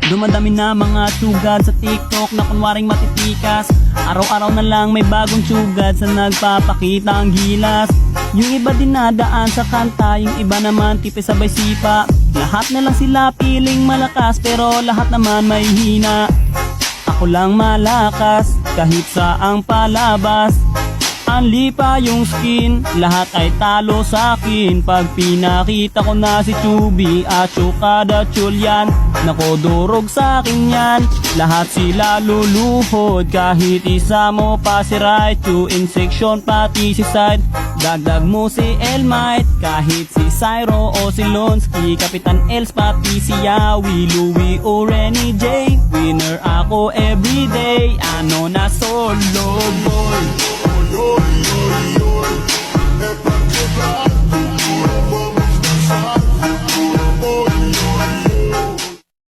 Dumadami na mga sugad sa TikTok na kunwaring matitikas. Araw-araw na lang may bagong sugad sa nagpapakita ang gilas. Yung iba dinadaan sa kanta, yung iba naman tipe sabay sipa. Lahat na lang sila piling malakas pero lahat naman may hina. Ako lang malakas kahit saang palabas. Anli pa yung skin, lahat ay talo sa akin. Pag pinakita ko na si Chubby at Chukada Chulyan, nako durog sa akin yan. Lahat sila luluhod, kahit isa mo pa si Raichu. In section pati si Side, dagdag mo si Elmite. Kahit si Cyro o si Lonsky, Kapitan Els pati si Yawi, Louie o Renny J. Winner ako everyday, ano na solo boy. Yo, yo, yo, yo,